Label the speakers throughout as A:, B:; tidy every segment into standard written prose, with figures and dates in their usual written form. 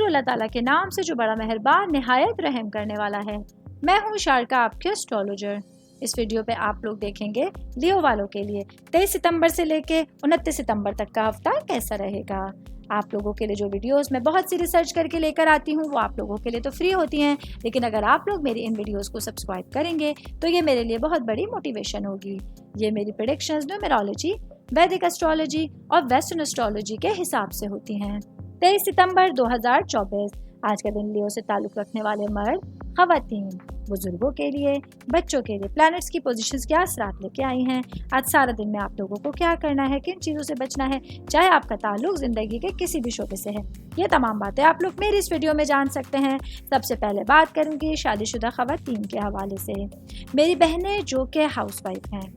A: شروع اللہ تعالیٰ کے نام سے جو بڑا مہربان نہایت رحم کرنے والا ہے۔ میں ہوں شارکا، آپ کے اسٹرالوجر۔ اس ویڈیو پہ آپ لوگ دیکھیں گے لیو والوں کے لیے 23 ستمبر سے لے کے 29 ستمبر تک کا ہفتہ کیسا رہے گا۔ آپ لوگوں کے لیے جو ویڈیوز میں بہت سی ریسرچ کر کے لے کر آتی ہوں وہ آپ لوگوں کے لیے تو فری ہوتی ہیں، لیکن اگر آپ لوگ میری ان ویڈیوز کو سبسکرائب کریں گے تو یہ میرے لیے بہت بڑی موٹیویشن ہوگی۔ یہ میری پریڈکشنز نیومرولوجی، ویدک اسٹرالوجی اور ویسٹرن اسٹرالوجی کے حساب سے ہوتی ہیں۔ 23 ستمبر 2024 آج کا دن لیو سے تعلق رکھنے والے مرد، خواتین، بزرگوں کے لیے، بچوں کے لیے پلانٹس کی پوزیشنز کیا اثرات لے کے آئی ہیں۔ آج سارا دن میں آپ لوگوں کو کیا کرنا ہے، کن چیزوں سے بچنا ہے، چاہے آپ کا تعلق زندگی کے کسی بھی شعبے سے ہے، یہ تمام باتیں آپ لوگ میری اس ویڈیو میں جان سکتے ہیں۔ سب سے پہلے بات کروں گی شادی شدہ خواتین کے حوالے سے۔ میری بہنیں جو کہ ہاؤس وائف ہیں،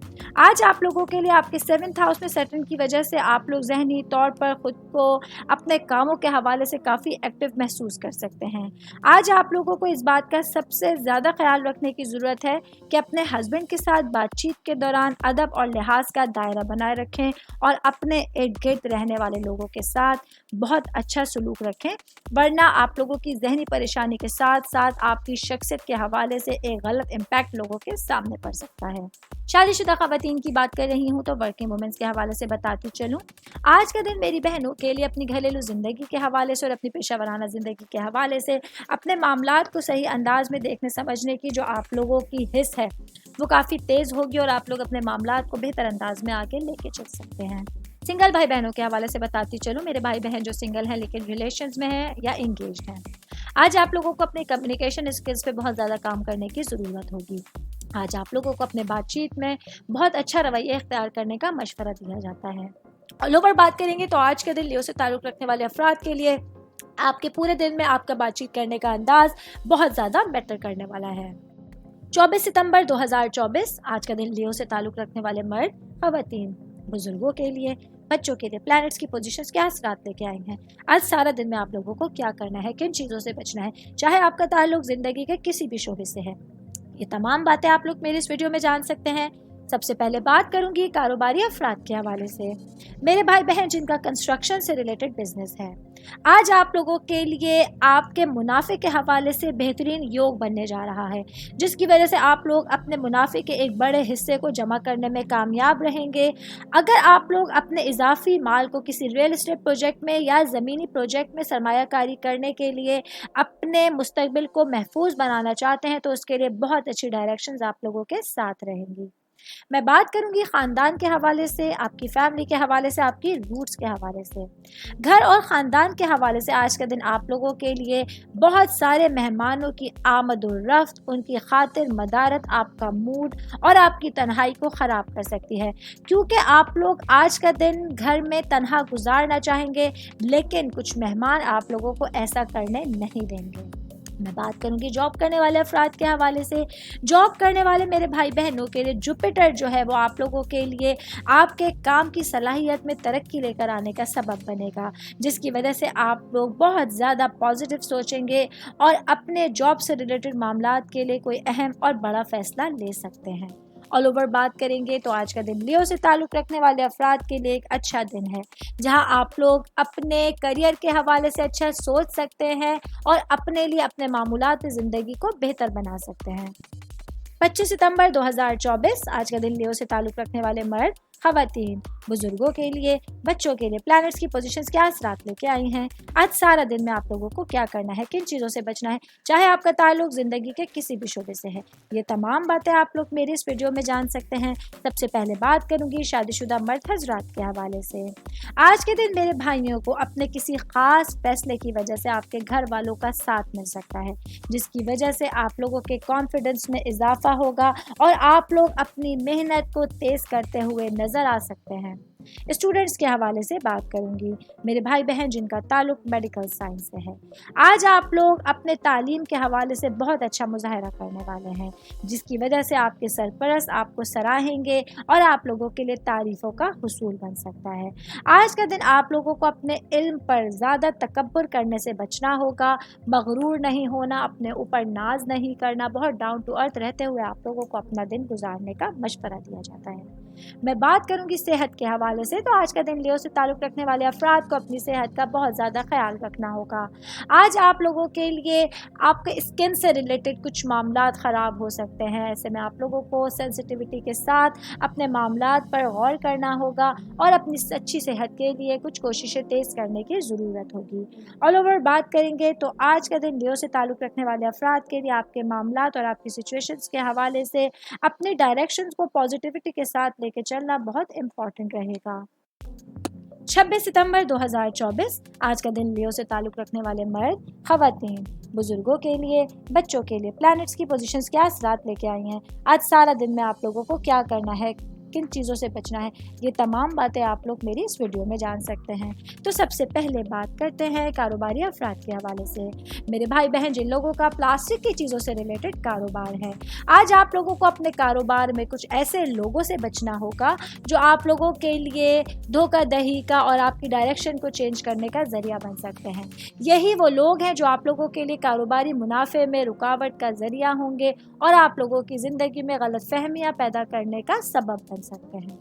A: آج آپ لوگوں کے لیے آپ کے 7th ہاؤس میں سیٹرن کی وجہ سے آپ لوگ ذہنی طور پر خود کو اپنے کاموں کے حوالے سے کافی ایکٹیو محسوس کر سکتے ہیں۔ آج آپ لوگوں کو اس بات کا سب سے زیادہ خیال رکھنے کی ضرورت ہے کہ اپنے ہسبینڈ کے ساتھ بات چیت کے دوران ادب اور لحاظ کا دائرہ بنائے رکھیں اور اپنے ارد گرد رہنے والے لوگوں کے ساتھ بہت اچھا سلوک رکھیں، ورنہ آپ لوگوں کی ذہنی پریشانی کے ساتھ ساتھ آپ کی شخصیت کے حوالے سے ایک غلط امپیکٹ لوگوں کے سامنے پڑ سکتا ہے۔ شادی شدہ خواتین کی بات کر رہی ہوں تو ورکنگ وومنس کے حوالے سے بتاتی چلوں، آج کا دن میری بہنوں کے لیے اپنی گھریلو زندگی کے حوالے سے اور اپنی پیشہ ورانہ زندگی کے حوالے سے اپنے معاملات کو صحیح انداز میں دیکھنے سمجھنے کی جو آپ لوگوں کی حس ہے وہ کافی تیز ہوگی اور آپ لوگ اپنے معاملات کو بہتر انداز میں آگے لے کے چل سکتے ہیں۔ سنگل بھائی بہنوں کے حوالے سے بتاتی چلوں، میرے بھائی بہن جو سنگل ہیں لیکن ریلیشنز میں ہیں یا انگیجڈ ہیں، آج آپ لوگوں کو اپنے کمیونیکیشن اسکلز پہ بہت زیادہ کام کرنے کی ضرورت ہوگی۔ آج آپ لوگوں کو اپنے بات چیت میں بہت اچھا رویہ اختیار کرنے کا مشورہ دیا جاتا ہے۔ اور اوور بات کریں گے تو آج کے دن لیو سے تعلق رکھنے والے افراد کے لیے آپ کے پورے دن میں آپ کا بات چیت کرنے کا انداز بہت زیادہ بیٹر کرنے والا ہے۔ 24 ستمبر 2024 آج کا دن لیو سے تعلق رکھنے والے مرد، خواتین، بزرگوں کے لیے، بچوں کے لیے پلانٹس کی پوزیشنز کیا اثرات لے کے آئی ہیں۔ آج سارا دن میں آپ لوگوں کو کیا کرنا ہے، کن چیزوں سے بچنا ہے، چاہے آپ کا تعلق زندگی کے کسی بھی شعبے سے ہے، یہ تمام باتیں آپ لوگ میری اس ویڈیو میں جان سکتے ہیں۔ سب سے پہلے بات کروں گی کاروباری افراد کے حوالے سے۔ میرے بھائی بہن جن کا کنسٹرکشن سے ریلیٹڈ بزنس ہے، آج آپ لوگوں کے لیے آپ کے منافع کے حوالے سے بہترین یوگ بننے جا رہا ہے، جس کی وجہ سے آپ لوگ اپنے منافع کے ایک بڑے حصے کو جمع کرنے میں کامیاب رہیں گے۔ اگر آپ لوگ اپنے اضافی مال کو کسی ریئل اسٹیٹ پروجیکٹ میں یا زمینی پروجیکٹ میں سرمایہ کاری کرنے کے لیے اپنے مستقبل کو محفوظ بنانا چاہتے ہیں تو اس کے لیے بہت اچھی ڈائریکشنز آپ لوگوں کے ساتھ رہیں گی۔ میں بات کروں گی خاندان کے حوالے سے، آپ کی فیملی کے حوالے سے، آپ کی روٹس کے حوالے سے۔ گھر اور خاندان کے حوالے سے آج کا دن آپ لوگوں کے لیے بہت سارے مہمانوں کی آمد و رفت، ان کی خاطر مدارت آپ کا موڈ اور آپ کی تنہائی کو خراب کر سکتی ہے، کیونکہ آپ لوگ آج کا دن گھر میں تنہا گزارنا چاہیں گے، لیکن کچھ مہمان آپ لوگوں کو ایسا کرنے نہیں دیں گے۔ میں بات کروں گی جاب کرنے والے افراد کے حوالے سے۔ جاب کرنے والے میرے بھائی بہنوں کے لیے جوپیٹر جو ہے وہ آپ لوگوں کے لیے آپ کے کام کی صلاحیت میں ترقی لے کر آنے کا سبب بنے گا، جس کی وجہ سے آپ لوگ بہت زیادہ پازیٹیو سوچیں گے اور اپنے جاب سے ریلیٹڈ معاملات کے لیے کوئی اہم اور بڑا فیصلہ لے سکتے ہیں۔ آل اوور بات کریں گے تو آج کا دن لیو سے تعلق رکھنے والے افراد کے لیے ایک اچھا دن ہے، جہاں آپ لوگ اپنے کریئر کے حوالے سے اچھا سوچ سکتے ہیں اور اپنے لیے اپنے معمولات زندگی کو بہتر بنا سکتے ہیں۔ 25 ستمبر 2024 آج کا دن لیو سے تعلق رکھنے والے مرد، خواتین، بزرگوں کے لیے، بچوں کے لیے پلانٹس کی پوزیشنز کیا اثرات لے کے آئی ہیں۔ آج سارا دن میں آپ لوگوں کو کیا کرنا ہے، کن چیزوں سے بچنا ہے، چاہے آپ کا تعلق زندگی کے کسی بھی شعبے سے ہے، یہ تمام باتیں آپ لوگ میری اس ویڈیو میں جان سکتے ہیں۔ سب سے پہلے بات کروں گی شادی شدہ مرد حضرات کے حوالے سے۔ آج کے دن میرے بھائیوں کو اپنے کسی خاص فیصلے کی وجہ سے آپ کے گھر والوں کا ساتھ مل سکتا ہے، جس کی وجہ سے آپ لوگوں کے کانفیڈنس میں اضافہ ہوگا اور آپ لوگ اپنی محنت کو تیز کرتے ہوئے نظر آ سکتے ہیں۔ اسٹوڈنٹس کے حوالے سے بات کروں گی، میرے بھائی بہن جن کا تعلق میڈیکل سائنس سے ہے، آج آپ لوگ اپنے تعلیم کے حوالے سے بہت اچھا مظاہرہ کرنے والے ہیں، جس کی وجہ سے آپ کے سرپرست آپ کو سراہیں گے اور آپ لوگوں کے لیے تعریفوں کا حصول بن سکتا ہے۔ آج کا دن آپ لوگوں کو اپنے علم پر زیادہ تکبر کرنے سے بچنا ہوگا، مغرور نہیں ہونا، اپنے اوپر ناز نہیں کرنا، بہت ڈاؤن ٹو ارتھ رہتے ہوئے آپ لوگوں کو اپنا دن گزارنے کا مشورہ دیا جاتا ہے۔ मैं बात करूंगी सेहत के हवाले से, तो आज का दिन लियो से ताल्लुक़ रखने वाले अफराद को अपनी सेहत का बहुत ज़्यादा ख्याल रखना होगा। आज आप लोगों के लिए आपके स्किन से रिलेटेड कुछ मामलात ख़राब हो सकते हैं। ऐसे में आप लोगों को सेंसिटिविटी के साथ अपने मामलात पर गौर करना होगा और अपनी अच्छी सेहत के लिए कुछ कोशिशें तेज़ करने की ज़रूरत होगी। ऑल ओवर बात करेंगे तो आज का दिन लियो से ताल्लुक़ रखने वाले अफराद के लिए आपके मामलात और आपकी सिचुएशंस के हवाले से अपनी डायरेक्शंस को पॉजिटिविटी के साथ लेके चलना बहुत इम्पॉर्टेंट रहेगा। 26 सितंबर 2024 आज का दिन लियो से ताल्लुक़ रखने वाले मर्द, ख़वातीन, बुजुर्गों के लिए, बच्चों के लिए प्लैनेट्स की पोजीशंस क्या असरात लेके आई हैं। आज सारा दिन में आप लोगों को क्या करना है, किन चीज़ों से बचना है, ये तमाम बातें आप लोग मेरी इस वीडियो में जान सकते हैं। तो सबसे पहले बात करते हैं कारोबारी अफराद के हवाले से। मेरे भाई बहन जिन लोगों का प्लास्टिक की चीज़ों से रिलेटेड कारोबार है, आज आप लोगों को अपने कारोबार में कुछ ऐसे लोगों से बचना होगा जो आप लोगों के लिए धोखाधड़ी का और आपकी डायरेक्शन को चेंज करने का ज़रिया बन सकते हैं। यही वो लोग हैं जो आप लोगों के लिए कारोबारी मुनाफे में रुकावट का ज़रिया होंगे और आप लोगों की ज़िंदगी में गलतफहमियाँ पैदा करने का सबब सकते हैं।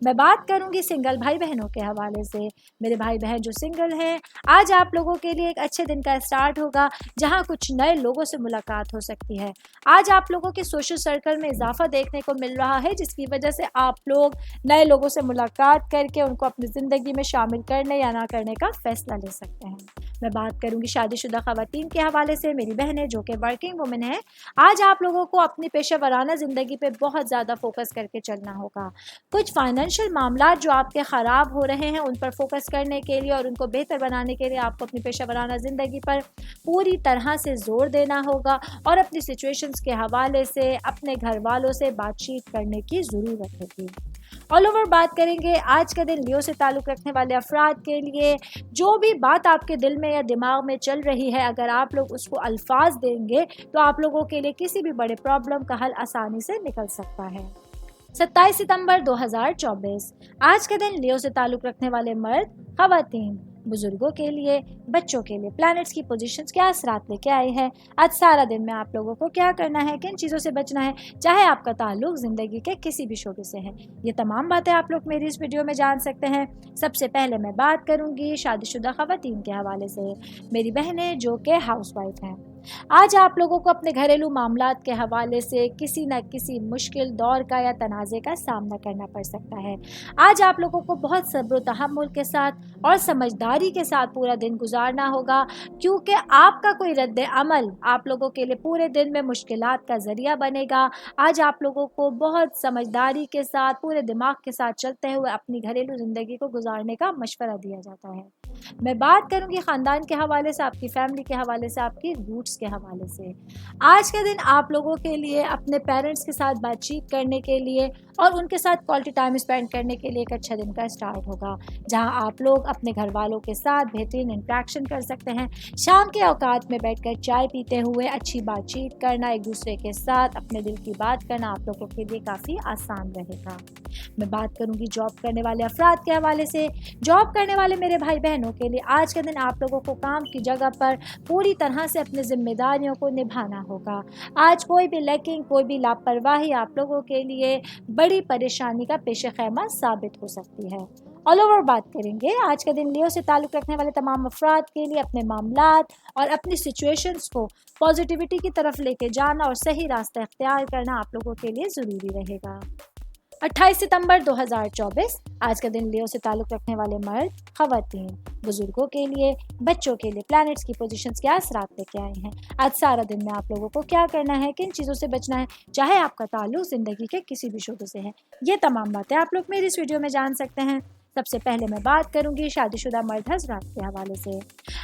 A: मैं बात करूंगी सिंगल भाई बहनों के हवाले से। मेरे भाई बहन जो सिंगल हैं, आज आप लोगों के लिए एक अच्छे दिन का स्टार्ट होगा जहां कुछ नए लोगों से मुलाकात हो सकती है। आज आप लोगों के सोशल सर्कल में इजाफा देखने को मिल रहा है, जिसकी वजह से आप लोग नए लोगों से मुलाकात करके उनको अपनी ज़िंदगी में शामिल करने या ना करने का फैसला ले सकते हैं। मैं बात करूंगी शादीशुदा ख़वातीन के हवाले से। मेरी बहनें जो कि वर्किंग वुमेन हैं, आज आप लोगों को अपनी पेशा वराना ज़िंदगी पे बहुत ज़्यादा फोकस करके चलना होगा। कुछ फाइनेंशियल मामला जो आपके ख़राब हो रहे हैं उन पर फोकस करने के लिए और उनको बेहतर बनाने के लिए आपको अपनी पेशा वराना ज़िंदगी पर पूरी तरह से ज़ोर देना होगा और अपनी सिचुएशंस के हवाले से अपने घर वालों से बातचीत करने की ज़रूरत होगी। ऑल ओवर बात करेंगे आज का दिन लियो से ताल्लुक़ रखने वाले अफराद के लिए। जो भी बात आपके दिल में या दिमाग में चल रही है, अगर आप लोग उसको अल्फाज देंगे तो आप लोगों के लिए किसी भी बड़े प्रॉब्लम का हल आसानी से निकल सकता है। 27 सितंबर 2024 आज के दिन लियो से ताल्लुक़ रखने वाले मर्द, ख़वातीन, बुजुर्गों के लिए, बच्चों के लिए प्लैनेट्स की पोजीशंस क्या असरात लेके आई है। आज सारा दिन में आप लोगों को क्या करना है, किन चीज़ों से बचना है, चाहे आपका ताल्लुक ज़िंदगी के किसी भी शोबे से है, ये तमाम बातें आप लोग मेरी इस वीडियो में जान सकते हैं। सबसे पहले मैं बात करूंगी शादीशुदा ख़वातीन के हवाले से। मेरी बहनें जो कि हाउसवाइफ हैं, आज आप लोगों को अपने घरेलू मामलात के हवाले से किसी न किसी मुश्किल दौर का या तनाज़े का सामना करना पड़ सकता है। आज आप लोगों को बहुत सब्र व तहम्मुल के साथ और समझदारी के साथ पूरा दिन गुजारना होगा, क्योंकि आपका कोई रद्द अमल आप लोगों के लिए पूरे दिन में मुश्किलात का ज़रिया बनेगा। आज आप लोगों को बहुत समझदारी के साथ पूरे दिमाग के साथ चलते हुए अपनी घरेलू ज़िंदगी को गुजारने का मशवरा दिया जाता है। मैं बात करूंगी ख़ानदान के हवाले से, आपकी फैमिली के हवाले से, आपकी रूट्स के हवाले से। आज का दिन आप लोगों के लिए अपने पेरेंट्स के साथ बातचीत करने के लिए और उनके साथ क्वालिटी टाइम स्पेंड करने के लिए एक अच्छा दिन का स्टार्ट होगा, जहां आप लोग अपने घर वालों के साथ बेहतरीन इंटरेक्शन कर सकते हैं। शाम के औकात में बैठकर चाय पीते हुए अच्छी बातचीत करना, एक दूसरे के साथ अपने दिल की बात करना आप लोगों के लिए काफ़ी आसान रहेगा। मैं बात करूंगी जॉब करने वाले अफराद के हवाले से। जॉब करने वाले मेरे भाई बहनों के लिए आज के दिन आप लोगों को काम की जगह पर पूरी तरह से अपनी जिम्मेदारियों को निभाना होगा। आज कोई भी लैकिंग, कोई भी लापरवाही आप लोगों के लिए बड़ी परेशानी का पेश खैमा साबित हो सकती है। ऑल ओवर बात करेंगे आज का दिन लियो से ताल्लुक़ रखने वाले तमाम अफराद के लिए अपने मामलात और अपनी सिचुएशंस को पॉजिटिविटी की तरफ लेके जाना और सही रास्ता इख्तियार करना आप लोगों के लिए ज़रूरी रहेगा। 28 सितंबर 2024 आज का दिन लियो से ताल्लुक़ रखने वाले मर्द, ख़वातीन, बुजुर्गों के लिए, बच्चों के लिए प्लैनेट्स की पोजीशंस क्या असरात लेके आए हैं। आज सारा दिन में आप लोगों को क्या करना है, किन चीज़ों से बचना है, चाहे आपका ताल्लुक ज़िंदगी के किसी भी शोबे से है, ये तमाम बातें आप लोग मेरी इस वीडियो में जान सकते हैं। सबसे पहले मैं बात करूंगी शादीशुदा मर्द हज़रात के हवाले से।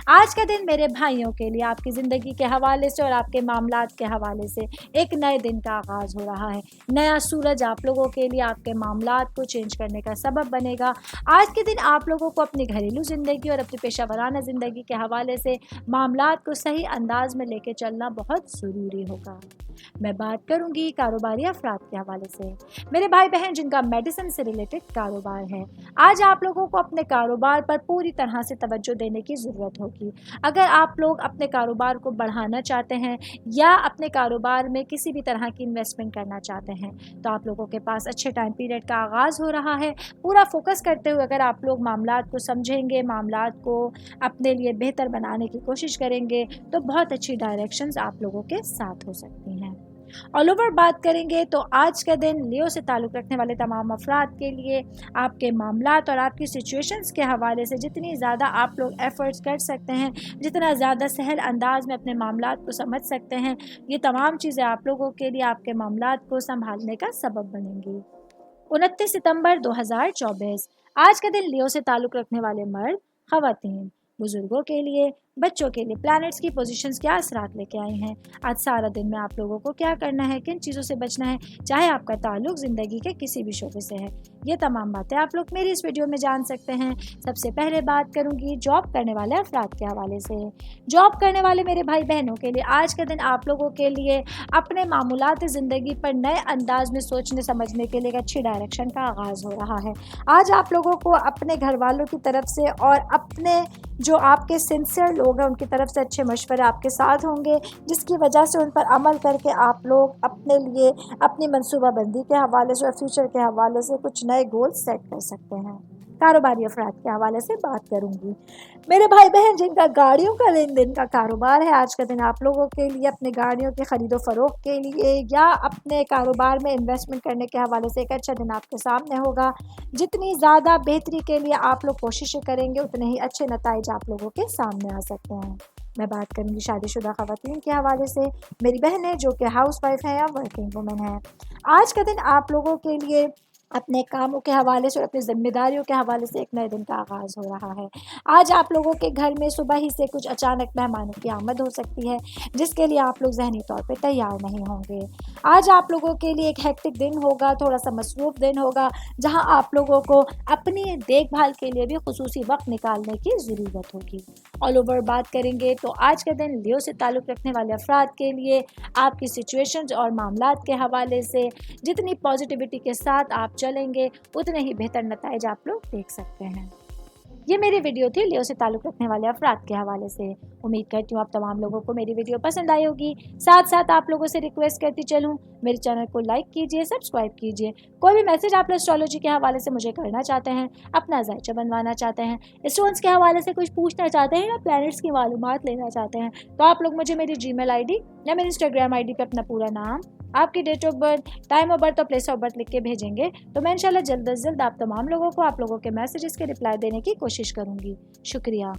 A: आज का दिन मेरे भाइयों के लिए आपकी ज़िंदगी के हवाले से और आपके मामलात के हवाले से एक नए दिन का आगाज़ हो रहा है। नया सूरज आप लोगों के लिए आपके मामलात को चेंज करने का सबब बनेगा। आज के दिन आप लोगों को अपनी घरेलू ज़िंदगी और अपनी पेशा वराना ज़िंदगी के हवाले से मामलात को सही अंदाज में लेके चलना बहुत ज़रूरी होगा। मैं बात करूंगी कारोबारी अफराद के हवाले से। मेरे भाई बहन जिनका मेडिसिन से रिलेटेड कारोबार है, आज आप लोगों को अपने कारोबार पर पूरी तरह से तवज्जो देने की ज़रूरत होगी। अगर आप लोग अपने कारोबार को बढ़ाना चाहते हैं या अपने कारोबार में किसी भी तरह की इन्वेस्टमेंट करना चाहते हैं तो आप लोगों के पास अच्छे टाइम पीरियड का आगाज़ हो रहा है। पूरा फोकस करते हुए अगर आप लोग मामलात को समझेंगे, मामलात को अपने लिए बेहतर बनाने की कोशिश करेंगे तो बहुत अच्छी डायरेक्शंस आप लोगों के साथ हो सकती हैं। ऑल ओवर बात करेंगे तो आज का दिन लियो से ताल्लुक़ रखने वाले तमाम अफराद के लिए आपके मामलात और आपकी सिचुएशंस के हवाले से जितनी ज़्यादा आप लोग एफ़र्ट्स कर सकते हैं, जितना ज़्यादा सहल अंदाज में अपने मामलात को समझ सकते हैं, ये तमाम चीज़ें आप लोगों के लिए आपके मामलात को संभालने का सबब बनेंगी। 29 सितंबर 2024 आज का दिन लियो से ताल्लुक़ रखने वाले मर्द, ख़वातीन, बुज़ुर्गों के लिए, बच्चों के लिए प्लैनेट्स की पोजीशंस क्या असरात लेके आई हैं। आज सारा दिन में आप लोगों को क्या करना है, किन चीज़ों से बचना है, चाहे आपका ताल्लुक़ ज़िंदगी के किसी भी शोबे से है, ये तमाम बातें आप लोग मेरी इस वीडियो में जान सकते हैं। सबसे पहले बात करूंगी जॉब करने वाले अफराद के हवाले से। जॉब करने वाले मेरे भाई बहनों के लिए आज का दिन आप लोगों के लिए अपने मामूलात ज़िंदगी पर नए अंदाज में सोचने समझने के लिए एक अच्छी डायरेक्शन का आगाज़ हो रहा है। आज आप लोगों को अपने घर वालों की तरफ से और अपने जो आपके सिंसियर लोग हैं उनकी तरफ से अच्छे मशवरे आपके साथ होंगे, जिसकी वजह से उन पर अमल करके आप लोग अपने लिए अपनी मनसूबाबंदी के हवाले से और फ्यूचर के हवाले से कुछ नए गोल सेट कर सकते हैं। कारोबारी अफराद के हवाले से बात करूंगी। मेरे भाई बहन जिनका गाड़ियों का लेन देन का कारोबार है, आज का दिन आप लोगों के लिए अपने गाड़ियों के ख़रीदो फ़रोख्त के लिए या अपने कारोबार में इन्वेस्टमेंट करने के हवाले से एक अच्छा दिन आपके सामने होगा। जितनी ज़्यादा बेहतरी के लिए आप लोग कोशिशें करेंगे उतने ही अच्छे नताइज आप लोगों के सामने आ सकते हैं। मैं बात करूंगी शादीशुदा ख़वातीन के हवाले से। मेरी बहनें जो कि हाउस वाइफ हैं या वर्किंग वुमेन हैं, आज का दिन आप लोगों के लिए अपने कामों के हवाले से और अपनी ज़िम्मेदारियों के हवाले से एक नए दिन का आगाज़ हो रहा है। आज आप लोगों के घर में सुबह ही से कुछ अचानक मेहमानों की आमद हो सकती है, जिसके लिए आप लोग ज़हनी तौर पे तैयार नहीं होंगे। आज आप लोगों के लिए एक हेक्टिक दिन होगा, थोड़ा सा मसरूफ़ दिन होगा, जहां आप लोगों को अपनी देखभाल के लिए भी खुसूसी वक्त निकालने की ज़रूरत होगी। ऑल ओवर बात करेंगे तो आज का दिन लियो से ताल्लुक़ रखने वाले अफराद के लिए आपकी सिचुएशंस और मामलात के हवाले से जितनी पॉजिटिविटी के साथ आप चलेंगे उतने ही बेहतर नताइज आप लोग देख सकते हैं। ये मेरी वीडियो थी लियो से ताल्लुक़ रखने वाले अफराद के हवाले से। उम्मीद करती हूँ आप तमाम लोगों को मेरी वीडियो पसंद आई होगी। साथ साथ आप लोगों से रिक्वेस्ट करती चलूँ, मेरे चैनल को लाइक कीजिए, सब्सक्राइब कीजिए। कोई भी मैसेज आप एस्ट्रोलॉजी के हवाले से मुझे करना चाहते हैं, अपना जायचा बनवाना चाहते हैं, स्टोन्स के हवाले से कुछ पूछना चाहते हैं या प्लैनेट्स की मालूमात लेना चाहते हैं, तो आप लोग मुझे मेरी जीमेल आईडी या मेरी इंस्टाग्राम आईडी पे अपना पूरा नाम, आपकी date of birth, time of birth और प्लेस ऑफ बर्थ लिख के भेजेंगे तो मैं इंशाल्लाह जल्द से जल्द आप तमाम लोगों को आप लोगों के मैसेजेस के रिप्लाई देने की कोशिश करूँगी। शुक्रिया।